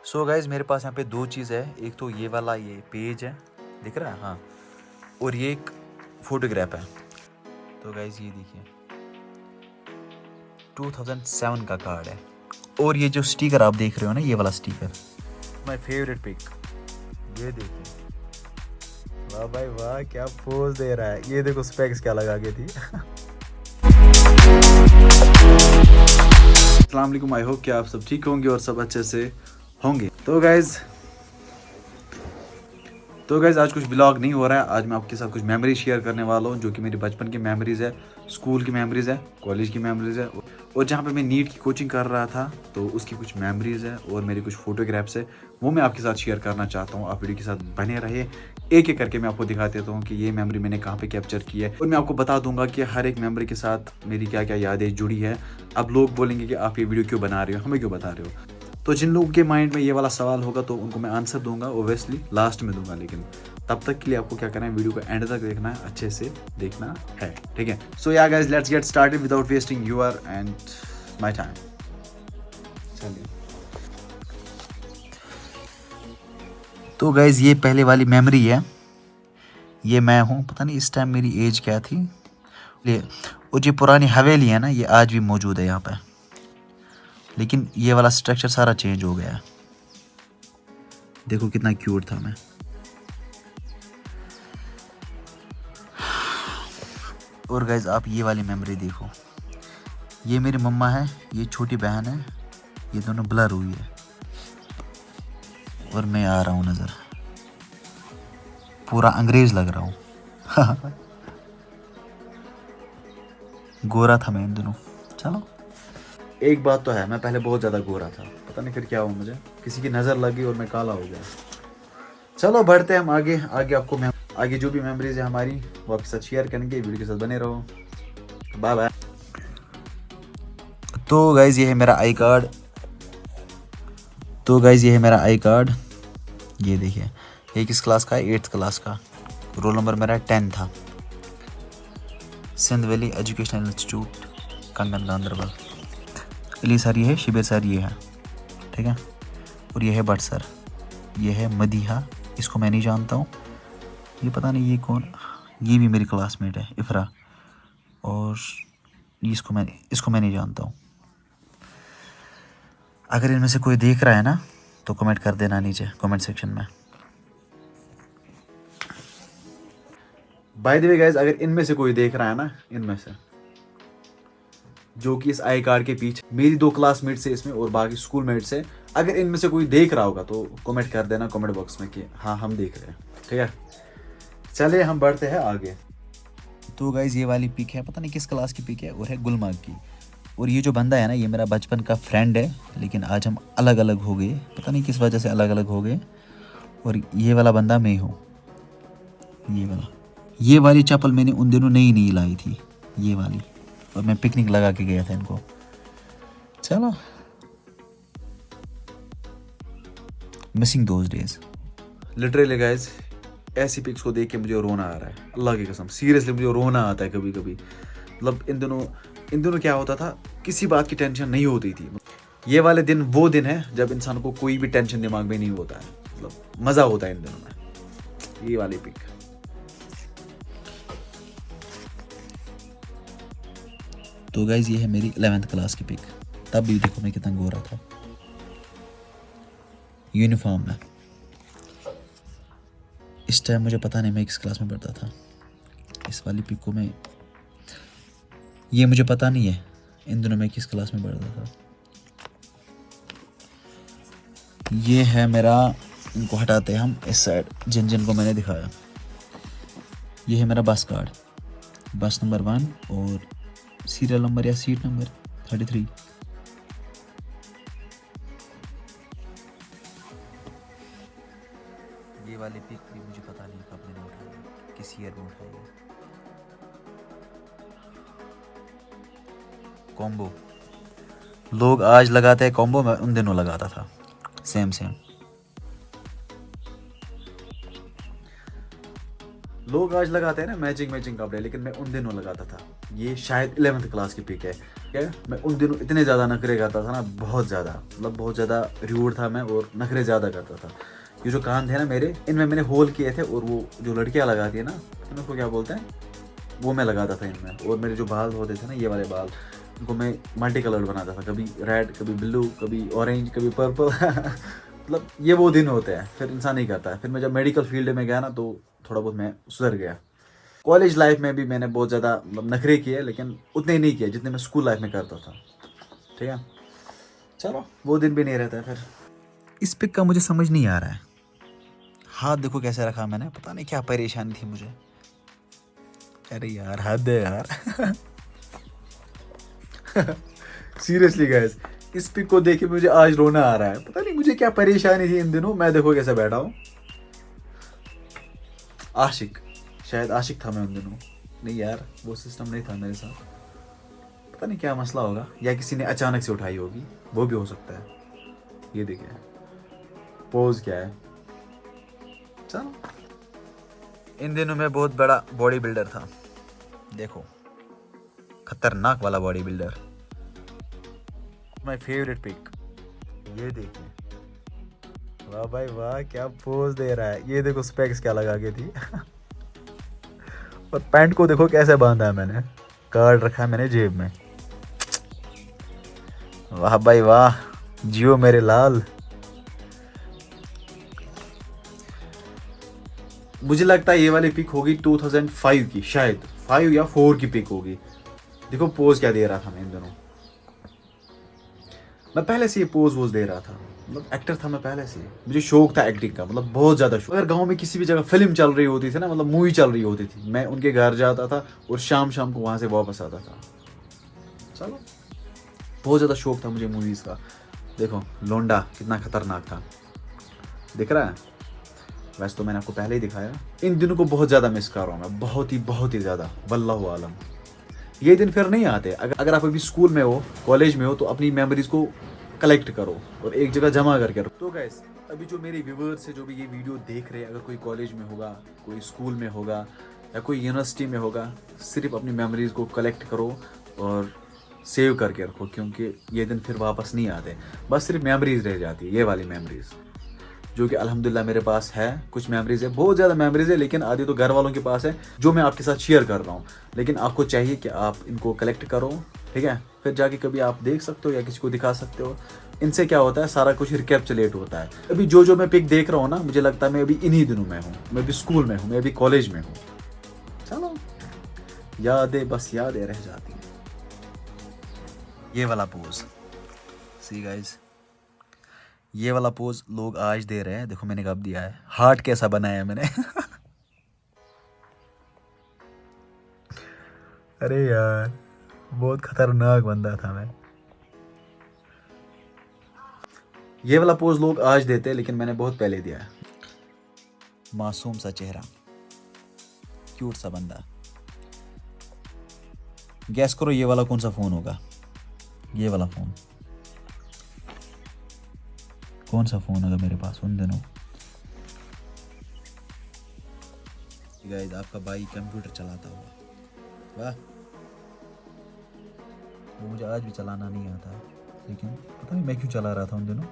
So guys मेरे पास यहाँ पे दो चीज़ है। एक तो ये वाला ये पेज है, दिख रहा है, हाँ, और ये एक फोटोग्राफ है। तो गाइज ये देखिए 2007 का कार्ड है। और ये जो स्टिकर आप देख रहे हो ना, ये वाला स्टिकर, माय फेवरेट पिक, ये देखिए। वाह भाई वाह, क्या पोज दे रहा है। ये देखो स्पेक्स क्या लगा के थी। अस्सलाम वालेकुम, आई होप कि आप सब ठीक होंगे और सब अच्छे से होंगे। तो गाइज आज कुछ ब्लॉग नहीं हो रहा है। आज मैं आपके साथ कुछ मेमोरीज शेयर करने वाला हूँ, जो कि मेरी बचपन की मेमोरीज है, स्कूल की मेमोरीज है, कॉलेज की मेमोरीज है, और जहाँ पे मैं नीट की कोचिंग कर रहा था तो उसकी कुछ मेमोरीज है, और मेरी कुछ फोटोग्राफ्स है, वो मैं आपके साथ शेयर करना चाहता हूँ। आप वीडियो के साथ बने रहे, एक एक करके मैं आपको दिखा देता हूँ कि ये मेमोरी मैंने कहाँ पे कैप्चर की है, और मैं आपको बता दूंगा कि हर एक मेमोरी के साथ मेरी क्या क्या यादें जुड़ी है। अब लोग बोलेंगे कि आप ये वीडियो क्यों बना रहे हो, हमें क्यों बता रहे हो। तो जिन लोगों के माइंड में ये वाला सवाल होगा तो उनको मैं आंसर दूंगा, ओबियसली लास्ट में दूंगा, लेकिन तब तक के लिए आपको क्या करना है, वीडियो को एंड तक देखना है, अच्छे से देखना है, ठीक है। सो या guys, let's get started without wasting your and my time. चलिए। तो गाइस ये पहले वाली मेमोरी है, ये मैं हूँ, पता नहीं इस टाइम मेरी एज क्या थी। ये और ये पुरानी हवेली है ना, ये आज भी मौजूद है यहाँ पे, लेकिन ये वाला स्ट्रक्चर सारा चेंज हो गया है। देखो कितना क्यूट था मैं। और गाइज आप ये वाली मेमोरी देखो, ये मेरी मम्मा है, ये छोटी बहन है, ये दोनों ब्लर हुई है, और मैं आ रहा हूँ नज़र, पूरा अंग्रेज लग रहा हूँ। गोरा था मैं इन दिनों। चलो, एक बात तो है, मैं पहले बहुत ज़्यादा गोरा था, पता नहीं फिर क्या हुआ, मुझे किसी की नज़र लगी और मैं काला हो गया। चलो बढ़ते हैं हम आगे। आपको आगे जो भी मेमोरीज है हमारी, वो आपके साथ शेयर करेंगे। वीडियो के साथ बने रहो। Bye bye. तो गाइज ये है मेरा आई कार्ड। ये देखिए, ये किस क्लास का है, 8th क्लास का। रोल नंबर मेरा 10 था। सिंध वैली एजुकेशनल इंस्टीट्यूट, कंगन, गांधरबल। अली सर ये है, शिबिर सर ये है, ठीक है। और ये है भट्ट सर, ये है मदीहा, इसको मैं नहीं जानता हूँ, ये पता नहीं ये कौन। ये भी मेरी क्लासमेट है, इफ़रा। और इसको मैं नहीं जानता हूँ। अगर इनमें से कोई देख रहा है ना तो कमेंट कर देना नीचे कमेंट सेक्शन में। बाय द वे गाइस, अगर इनमें से कोई देख रहा है ना, इनमें से जो कि इस आई कार्ड के पीछे मेरी 2 क्लासमेट से इसमें और बाकी स्कूल मेट से, अगर इनमें से कोई देख रहा होगा तो कमेंट कर देना कमेंट बॉक्स में कि हाँ हम देख रहे हैं, ठीक है। चलिए हम बढ़ते हैं आगे। तो गाइज ये वाली पिक है, पता नहीं किस क्लास की पिक है, और है गुलमर्ग की। और ये जो बंदा है ना, ये मेरा बचपन का फ्रेंड है, लेकिन आज हम अलग अलग हो गए, पता नहीं किस वजह से अलग अलग हो गए। और ये वाला बंदा मैं हूँ, ये वाली चप्पल मैंने उन दिनों नई लाई थी, ये वाली, और मैं पिकनिक लगा के गया था इनको। चलो, missing those days. Literally guys, ऐसी पिक्स को देख के मुझे रोना आ रहा है, अल्लाह की कसम, सीरियसली मुझे रोना आता है कभी कभी। मतलब इन दिनों क्या होता था, किसी बात की टेंशन नहीं होती थी। ये वाले दिन वो दिन है जब इंसान को कोई भी टेंशन दिमाग में नहीं होता है, मतलब मज़ा होता है इन दिनों में। ये वाली पिक। तो गाइज ये है मेरी 11th क्लास की पिक। तब भी देखो मैं कितना गोरा था, यूनिफॉर्म में। इस टाइम मुझे पता नहीं मैं किस क्लास में पढ़ता था। इस वाली पिक को मैं, ये मुझे पता नहीं है इन दिनों मैं किस क्लास में पढ़ता था। ये है मेरा, इनको हटाते हैं हम इस साइड, जिन को मैंने दिखाया। ये है मेरा बस कार्ड, बस नंबर 1 और सीरियल नंबर या सीट नंबर 33। ये वाली पिक भी मुझे पता नहीं कब मैंने उठाई, किस ईयर में उठाई है। कॉम्बो, लोग आज लगाते हैं कॉम्बो, मैं उन दिनों लगाता था सेम। लोग आज लगाते हैं ना मैचिंग कपड़े, लेकिन मैं उन दिनों लगाता था। ये शायद 11th क्लास की पिक है। क्या मैं उन दिनों इतने ज़्यादा नखरे करता था ना, बहुत ज़्यादा, मतलब बहुत ज़्यादा रूड था मैं और नखरे ज़्यादा करता था। ये जो कान थे ना मेरे, इनमें मैंने होल किए थे और वो जो लड़कियाँ लगाती है ना, उनको क्या बोलते हैं, वो मैं लगाता था इनमें। और मेरे जो बाल होते थे ना, ये वाले बाल, उनको मैं मल्टी कलर बनाता था, कभी रेड, कभी ब्लू, कभी ऑरेंज, कभी पर्पल मतलब ये वो दिन होते हैं, फिर इंसान नहीं करता है। फिर मैं जब मेडिकल फील्ड में गया ना, तो थोड़ा बहुत मैं सुधर गया। कॉलेज लाइफ में भी मैंने बहुत ज़्यादा मतलब नखरे किए, लेकिन उतने ही नहीं किए जितने मैं स्कूल लाइफ में करता था। ठीक है, चलो वो दिन भी नहीं रहता है फिर। इस पिक का मुझे समझ नहीं आ रहा है, हाथ देखो कैसे रखा मैंने, पता नहीं क्या परेशानी थी मुझे। अरे यार हद है यार। सीरियसली गाइस, इस पिक को देख के मुझे आज रोना आ रहा है, पता नहीं मुझे क्या परेशानी थी इन दिनों। मैं देखो कैसे बैठा हूँ, आशिक, शायद आशिक था मैं उन दिनों। नहीं यार, वो सिस्टम नहीं था मेरे साथ, पता नहीं क्या मसला होगा, या किसी ने अचानक से उठाई होगी, वो भी हो सकता है। ये देखिए पोज क्या है। चलो, इन दिनों में बहुत बड़ा बॉडी बिल्डर था, देखो खतरनाक वाला body builder. My favourite pick, ये देखिए, वाह भाई वाह, क्या पोज दे रहा है। ये देखो स्पेक्स क्या लगा के थी। और पैंट को देखो कैसे बांधा है मैंने, कार्ड रखा है मैंने जेब में। वाह भाई वाह, जियो मेरे लाल। मुझे लगता है ये वाली पिक होगी 2005 की, शायद 5 या 4 की पिक होगी। देखो पोज क्या दे रहा था मैं इन दिनों, मैं पहले से ये पोज वोज दे रहा था, मतलब एक्टर था मैं पहले से। मुझे शौक था एक्टिंग का, मतलब बहुत ज़्यादा शौक। अगर गांव में किसी भी जगह फिल्म चल रही होती थी ना, मतलब मूवी चल रही होती थी, मैं उनके घर जाता था और शाम शाम को वहाँ से वापस आता था। चलो, बहुत ज़्यादा शौक था मुझे मूवीज़ का। देखो लोंडा कितना खतरनाक था, दिख रहा है। वैसे तो मैंने आपको पहले ही दिखाया। इन दिनों को बहुत ज़्यादा मिस कर रहा हूँ मैं, बहुत ही ज़्यादा, वल्लाहु आलम। ये दिन फिर नहीं आते। अगर आप अभी स्कूल में हो, कॉलेज में हो, तो अपनी मेमोरीज को कलेक्ट करो और एक जगह जमा करके रखो। तो गाइस, अभी जो मेरे व्यूअर्स है, जो भी ये वीडियो देख रहे हैं, अगर कोई कॉलेज में होगा, कोई स्कूल में होगा या कोई यूनिवर्सिटी में होगा, सिर्फ अपनी मेमोरीज को कलेक्ट करो और सेव करके रखो, क्योंकि ये दिन फिर वापस नहीं आते। बस सिर्फ मेमोरीज रह जाती है, ये वाली मेमोरीज, जो कि अल्हम्दुलिल्लाह मेरे पास है। कुछ मेमोरीज है, बहुत ज़्यादा मेमोरीज है, लेकिन आधी तो घर वालों के पास है, जो मैं आपके साथ शेयर कर रहा हूँ। लेकिन आपको चाहिए कि आप इनको कलेक्ट करो, ठीक है, फिर जाके कभी आप देख सकते हो या किसी को दिखा सकते हो। इनसे क्या होता है, सारा कुछ रिकैप्चुलेट होता है। अभी जो मैं पिक देख रहा हूँ ना, मुझे लगता है मैं अभी इन्हीं दिनों में हूँ, मैं अभी स्कूल में हूँ, मैं अभी कॉलेज में हूँ। चलो, यादें बस यादें रह जाती हैं। ये वाला पोज, सी गाइस, ये वाला पोज लोग आज दे रहे हैं। देखो मैंने कब दिया है, हार्ट कैसा बनाया है मैंने। अरे यार, बहुत खतरनाक बंदा था मैं। ये वाला पोज लोग आज देते हैं, लेकिन मैंने बहुत पहले दिया है। मासूम सा चेहरा, क्यूट सा बंदा। गैस करो ये वाला कौन सा फोन होगा, ये वाला फोन कौन सा फोन होगा मेरे पास उन दिनों। गाइस, आपका भाई कंप्यूटर चलाता हुआ, वाह। वो मुझे आज भी चलाना नहीं आता, लेकिन पता नहीं मैं क्यों चला रहा था उन दिनों।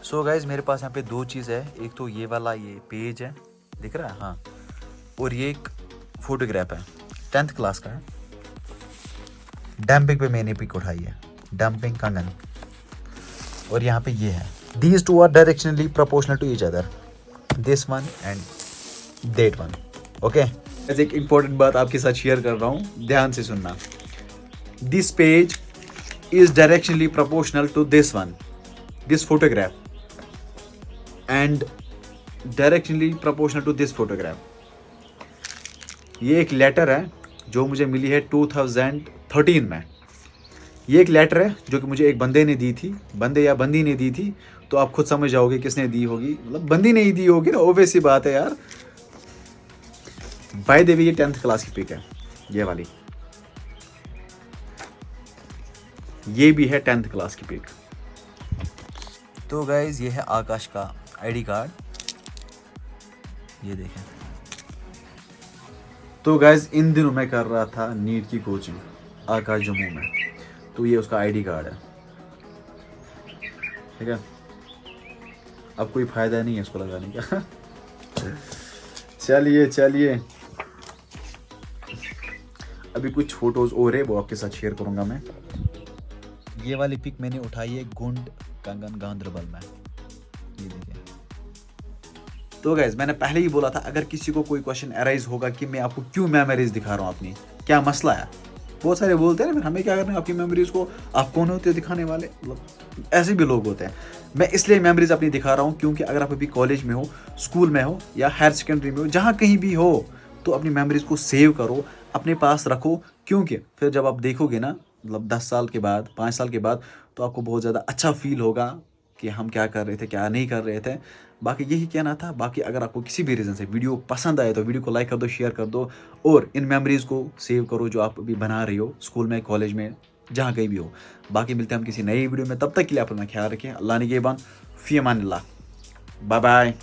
सो गाइस, मेरे पास यहाँ पे दो चीज़ है। एक तो ये वाला, ये पेज है, दिख रहा है, हाँ, और ये एक फोटोग्राफ है, 10th क्लास का है। डंपिंग पे मैंने पिक उठाई है, डंपिंग कंगन। और यहाँ पे ये है, these two are directionally proportional to each other, this one and that one. Okay, एक इंपॉर्टेंट बात आपके साथ शेयर कर रहा हूँ, ध्यान से सुनना। This page is directionally proportional to this one, this photograph, and directionally proportional to this photograph. ये एक लेटर है जो मुझे मिली है 2013 में। ये एक लेटर है जो कि मुझे एक बंदे ने दी थी, बंदे या बंदी ने दी थी, तो आप खुद समझ जाओगे किसने दी होगी। मतलब बंदी ने ही दी होगी ना, ऑब्वियस सी बात है यार। बाय द वे, ये 10th क्लास की पिक है, ये वाली, ये भी है 10th क्लास की पिक। तो गाइज, ये है आकाश का आईडी कार्ड, ये देखें, तो गाइज इन दिनों मैं कर रहा था नीट की कोचिंग आकाश जम्मू में। तो ये उसका आईडी कार्ड है, ठीक है। अब कोई फायदा नहीं है इसको लगाने का। चलिए चलिए, अभी कुछ फोटोज और है वो आपके साथ शेयर करूंगा मैं। ये वाली पिक मैंने उठाई है गुंड कंगन गांधरबल में, ये देखिए। तो गाइज मैंने पहले ही बोला था अगर किसी को कोई क्वेश्चन अराइज होगा कि मैं आपको क्यों मेमोरीज दिखा रहा हूँ अपनी, क्या मसला है, बहुत सारे बोलते हैं फिर हमें क्या करना है आपकी मेमोरीज को, आप कौन होते हो दिखाने वाले, मतलब ऐसे भी लोग होते हैं। मैं इसलिए मेमोरीज अपनी दिखा रहा हूँ क्योंकि अगर आप अभी कॉलेज में हो, स्कूल में हो या हायर सेकेंडरी में हो, जहाँ कहीं भी हो, तो अपनी मेमोरीज को सेव करो, अपने पास रखो। क्योंकि फिर जब आप देखोगे ना, मतलब 10 साल के बाद, 5 साल के बाद, तो आपको बहुत ज़्यादा अच्छा फील होगा कि हम क्या कर रहे थे, क्या नहीं कर रहे थे। बाकी यही कहना था। बाकी अगर आपको किसी भी रीज़न से वीडियो पसंद आए तो वीडियो को लाइक कर दो, शेयर कर दो, और इन मेमोरीज़ को सेव करो जो आप अभी बना रही हो स्कूल में, कॉलेज में, जहाँ कहीं भी हो। बाकी मिलते हैं हम किसी नई वीडियो में, तब तक के लिए आप अपना ख्याल रखें। अल्लाह निगहबान, फ़ी अमानिल्लाह, बाय बाय।